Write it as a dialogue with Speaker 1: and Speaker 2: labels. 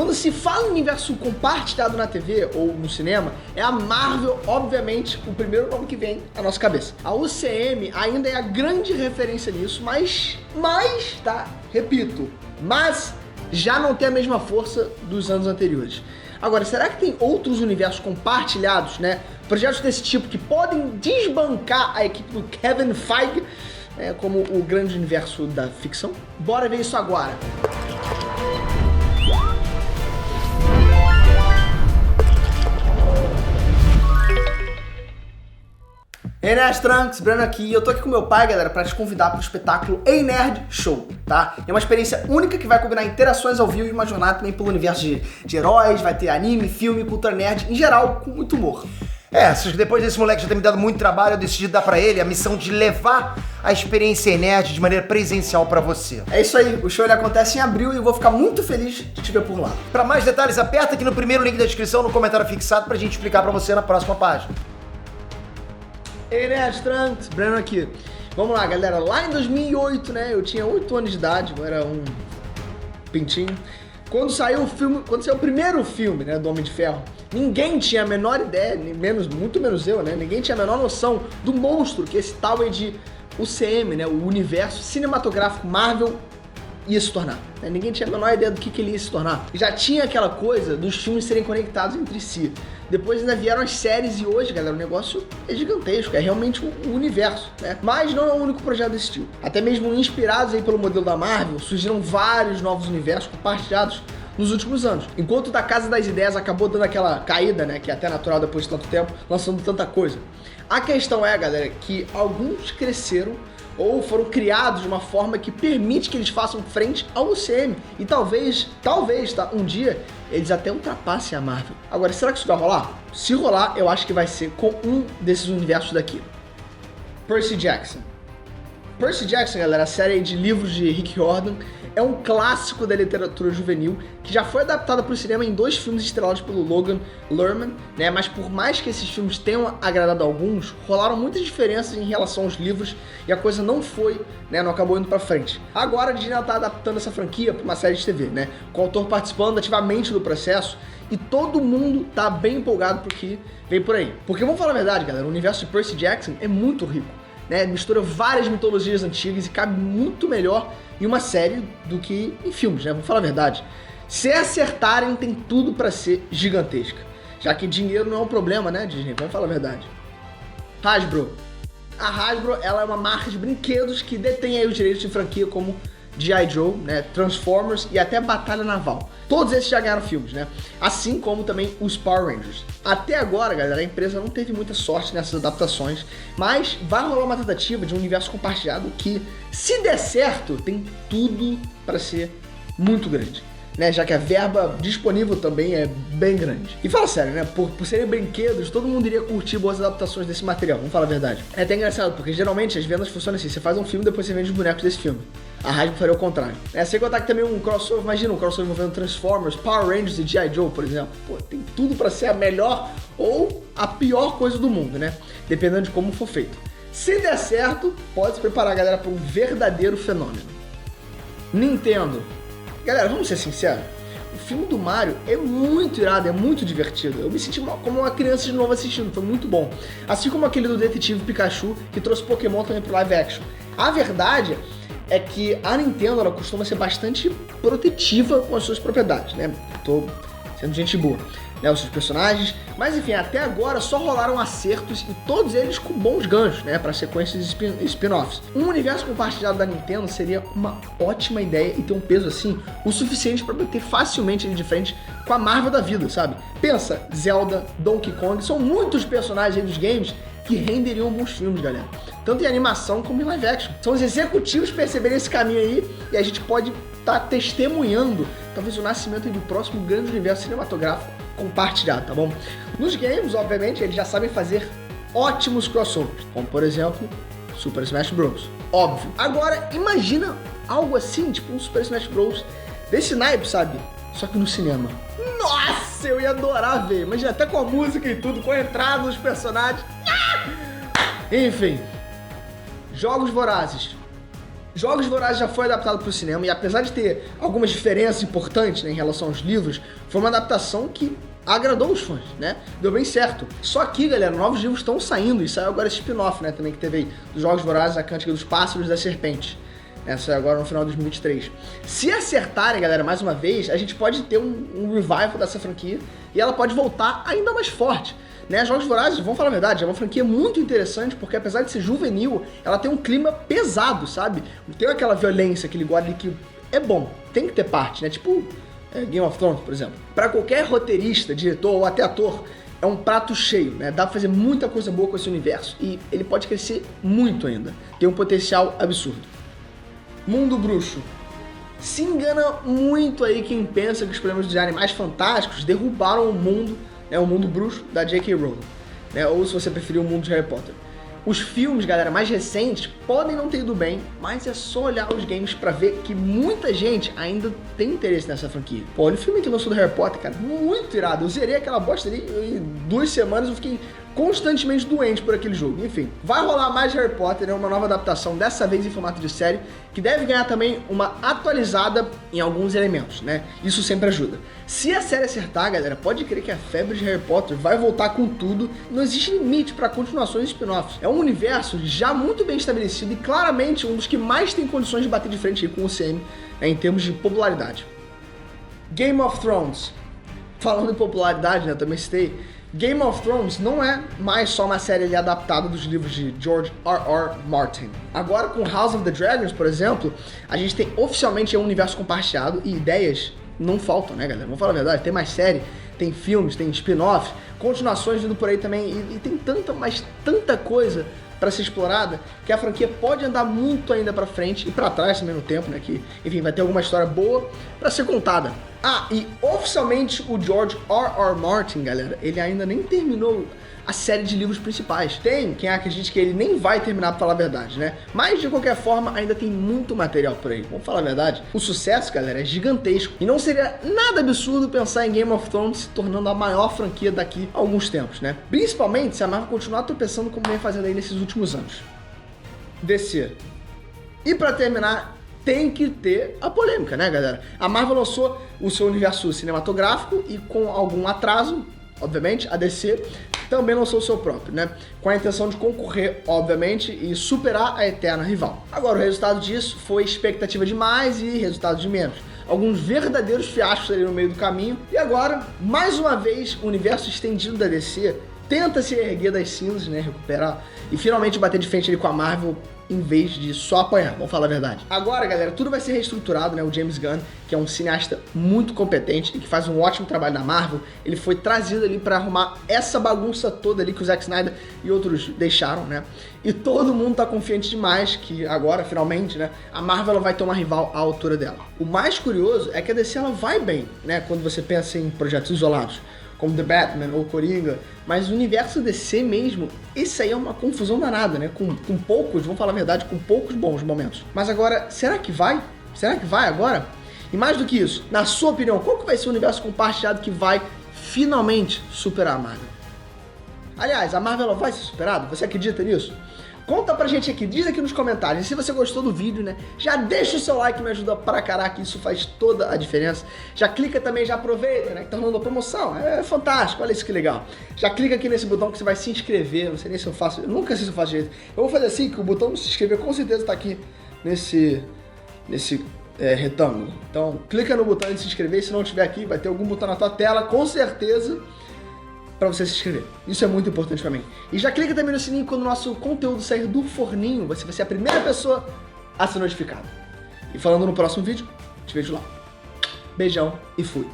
Speaker 1: Quando se fala em universo compartilhado na TV ou no cinema, é a Marvel, obviamente, o primeiro nome que vem à nossa cabeça. A UCM ainda é a grande referência nisso, mas, tá, repito, mas já não tem a mesma força dos anos anteriores. Agora, será que tem outros universos compartilhados, né? Projetos desse tipo que podem desbancar a equipe do Kevin Feige, como o grande universo da ficção? Bora ver isso agora! Ei, Nerd Trunks, Breno aqui, e eu tô aqui com meu pai, galera, pra te convidar pro espetáculo Ei Nerd Show, tá? É uma experiência única que vai combinar interações ao vivo e uma jornada também pelo universo de heróis, vai ter anime, filme, cultura nerd, em geral, com muito humor.
Speaker 2: Depois desse moleque já ter me dado muito trabalho, eu decidi dar pra ele a missão de levar a experiência Ei Nerd de maneira presencial pra você.
Speaker 1: É isso aí, o show ele acontece em abril e eu vou ficar muito feliz de te ver por lá.
Speaker 2: Pra mais detalhes, aperta aqui no primeiro link da descrição, no comentário fixado, pra gente explicar pra você na próxima página.
Speaker 1: Ei, Nerd Trunks, Breno aqui. Vamos lá, galera. Lá em 2008, né, eu tinha 8 anos de idade, eu era um pintinho. Quando saiu o primeiro filme, né, do Homem de Ferro, ninguém tinha a menor ideia, muito menos eu, né, ninguém tinha a menor noção do monstro que esse tal de UCM, né, o universo cinematográfico Marvel ia se tornar. Ninguém tinha a menor ideia do que ele ia se tornar. Já tinha aquela coisa dos filmes serem conectados entre si. Depois ainda vieram as séries e hoje, galera, o negócio é gigantesco, é realmente um universo, né? Mas não é o único projeto desse tipo. Até mesmo inspirados aí pelo modelo da Marvel, surgiram vários novos universos compartilhados nos últimos anos. Enquanto da Casa das Ideias acabou dando aquela caída, né, que é até natural depois de tanto tempo, lançando tanta coisa. A questão é, galera, que alguns cresceram ou foram criados de uma forma que permite que eles façam frente ao UCM. E talvez, tá, um dia eles até ultrapassem a Marvel. Agora, será que isso vai rolar? Se rolar, eu acho que vai ser com um desses universos daqui. Percy Jackson. Percy Jackson, galera, a série de livros de Rick Riordan, é um clássico da literatura juvenil que já foi adaptada para o cinema em 2 filmes estrelados pelo Logan Lerman, né? Mas por mais que esses filmes tenham agradado a alguns, rolaram muitas diferenças em relação aos livros e a coisa não foi, né? Não acabou indo para frente. Agora a Disney está adaptando essa franquia para uma série de TV, né? Com o autor participando ativamente do processo e todo mundo tá bem empolgado pro que vem por aí. Porque vamos falar a verdade, galera, o universo de Percy Jackson é muito rico, né? Mistura várias mitologias antigas e cabe muito melhor em uma série do que em filmes, né? Vamos falar a verdade. Se acertarem, tem tudo pra ser gigantesca. Já que dinheiro não é um problema, né, Disney? Vamos falar a verdade. Hasbro. A Hasbro, ela é uma marca de brinquedos que detém aí os direitos de franquia como G.I. Joe, né, Transformers e até Batalha Naval. Todos esses já ganharam filmes, né? Assim como também os Power Rangers. Até agora, galera, a empresa não teve muita sorte nessas adaptações, mas vai rolar uma tentativa de um universo compartilhado que, se der certo, tem tudo para ser muito grande, né? Já que a verba disponível também é bem grande. E fala sério, né? Por serem brinquedos, todo mundo iria curtir boas adaptações desse material, vamos falar a verdade. É até engraçado, porque geralmente as vendas funcionam assim, você faz um filme, depois você vende os bonecos desse filme. A Hasbro faria o contrário. Sem contar que também um crossover, imagina um crossover envolvendo Transformers, Power Rangers e G.I. Joe, por exemplo. Pô, tem tudo pra ser a melhor ou a pior coisa do mundo, né? Dependendo de como for feito. Se der certo, pode se preparar, galera, para um verdadeiro fenômeno. Nintendo. Galera, vamos ser sinceros. O filme do Mario é muito irado, é muito divertido. Eu me senti como uma criança de novo assistindo, foi muito bom. Assim como aquele do Detetive Pikachu, que trouxe Pokémon também pro live action. A verdade é que a Nintendo, ela costuma ser bastante protetiva com as suas propriedades, né? Tô sendo gente boa, né? Os seus personagens. Mas enfim, até agora só rolaram acertos e todos eles com bons ganchos, né? Para sequências e spin-offs. Um universo compartilhado da Nintendo seria uma ótima ideia e ter um peso assim o suficiente para bater facilmente ali de frente com a Marvel da vida, sabe? Pensa, Zelda, Donkey Kong, são muitos personagens aí dos games que renderiam bons filmes, galera. Tanto em animação como em live action. São os executivos perceberem esse caminho aí e a gente pode estar testemunhando talvez o nascimento do próximo grande universo cinematográfico compartilhado, tá bom? Nos games, obviamente, eles já sabem fazer ótimos crossovers, como por exemplo, Super Smash Bros. Óbvio. Agora, imagina algo assim, tipo um Super Smash Bros. Desse naipe, sabe? Só que no cinema. Nossa, eu ia adorar ver. Imagina, até com a música e tudo, com a entrada dos personagens. Enfim, Jogos Vorazes. Jogos Vorazes já foi adaptado para o cinema e apesar de ter algumas diferenças importantes, né, em relação aos livros, foi uma adaptação que agradou os fãs, né? Deu bem certo. Só que, galera, novos livros estão saindo e saiu agora esse spin-off, né, também que teve aí, dos Jogos Vorazes, a Cântica dos Pássaros e da Serpente. Essa é agora no final de 2023. Se acertarem, galera, mais uma vez, a gente pode ter um revival dessa franquia e ela pode voltar ainda mais forte. Né, Jogos Vorazes, vamos falar a verdade, é uma franquia muito interessante porque apesar de ser juvenil, ela tem um clima pesado, sabe? Tem aquela violência, aquele gore ali que é bom, tem que ter parte, né? Tipo Game of Thrones, por exemplo. Pra qualquer roteirista, diretor ou até ator, é um prato cheio, né? Dá pra fazer muita coisa boa com esse universo e ele pode crescer muito ainda. Tem um potencial absurdo. Mundo Bruxo. Se engana muito aí quem pensa que os problemas de Animais Fantásticos derrubaram o mundo, né, o mundo bruxo da J.K. Rowling, né, ou se você preferir o mundo de Harry Potter. Os filmes, galera, mais recentes podem não ter ido bem, mas é só olhar os games pra ver que muita gente ainda tem interesse nessa franquia. Pô, olha o filme que lançou do Harry Potter, cara, muito irado. Eu zerei aquela bosta ali em 2 semanas, eu fiquei constantemente doente por aquele jogo. Enfim, vai rolar mais Harry Potter, né, uma nova adaptação, dessa vez em formato de série, que deve ganhar também uma atualizada em alguns elementos, né? Isso sempre ajuda. Se a série acertar, galera, pode crer que a febre de Harry Potter vai voltar com tudo. Não existe limite para continuações e spin-offs. É um universo já muito bem estabelecido e claramente um dos que mais tem condições de bater de frente com o CM, né, em termos de popularidade. Game of Thrones. Falando em popularidade, né, eu também citei. Game of Thrones não é mais só uma série ali adaptada dos livros de George R.R. Martin. Agora com House of the Dragons, por exemplo, a gente tem oficialmente um universo compartilhado e ideias não faltam, né, galera? Vamos falar a verdade, tem mais série, tem filmes, tem spin-offs, continuações vindo por aí também e tem tanta, mas tanta coisa para ser explorada que a franquia pode andar muito ainda para frente e para trás também no tempo, né? Que, enfim, vai ter alguma história boa para ser contada. Ah, e oficialmente o George R.R. Martin, galera, ele ainda nem terminou a série de livros principais. Tem quem acredite que ele nem vai terminar, pra falar a verdade, né? Mas, de qualquer forma, ainda tem muito material por aí. Vamos falar a verdade? O sucesso, galera, é gigantesco. E não seria nada absurdo pensar em Game of Thrones se tornando a maior franquia daqui a alguns tempos, né? Principalmente se a Marvel continuar tropeçando como vem fazendo aí nesses últimos anos. DC. E pra terminar, tem que ter a polêmica, né, galera? A Marvel lançou o seu universo cinematográfico e com algum atraso, obviamente, a DC também lançou o seu próprio, né? Com a intenção de concorrer, obviamente, e superar a eterna rival. Agora, o resultado disso foi expectativa de mais e resultado de menos. Alguns verdadeiros fiascos ali no meio do caminho. E agora, mais uma vez, o universo estendido da DC tenta se erguer das cinzas, né? Recuperar e finalmente bater de frente ali com a Marvel em vez de só apanhar, vamos falar a verdade. Agora, galera, tudo vai ser reestruturado, né? O James Gunn, que é um cineasta muito competente e que faz um ótimo trabalho na Marvel, ele foi trazido ali pra arrumar essa bagunça toda ali que o Zack Snyder e outros deixaram, né? E todo mundo tá confiante demais que agora, finalmente, né, a Marvel ela vai ter uma rival à altura dela. O mais curioso é que a DC ela vai bem, né? Quando você pensa em projetos isolados, como The Batman ou Coringa, mas o universo DC mesmo, esse aí é uma confusão danada, né? Com poucos, vamos falar a verdade, com poucos bons momentos. Mas agora, será que vai? Será que vai agora? E mais do que isso, na sua opinião, qual que vai ser o universo compartilhado que vai finalmente superar a Marvel? Aliás, a Marvel ela vai ser superada? Você acredita nisso? Conta pra gente aqui, diz aqui nos comentários. E se você gostou do vídeo, né, já deixa o seu like, me ajuda pra caraca, isso faz toda a diferença. Já clica também, já aproveita, né, que tá rolando a promoção, é fantástico, olha isso que legal. Já clica aqui nesse botão que você vai se inscrever, não sei nem se eu faço, eu nunca sei se eu faço direito. Eu vou fazer assim, que o botão de se inscrever com certeza tá aqui nesse retângulo. Então, clica no botão de se inscrever, e se não tiver aqui, vai ter algum botão na tua tela, com certeza, para você se inscrever. Isso é muito importante para mim. E já clica também no sininho quando o nosso conteúdo sair do forninho, você vai ser a primeira pessoa a ser notificada. E falando no próximo vídeo, te vejo lá. Beijão e fui.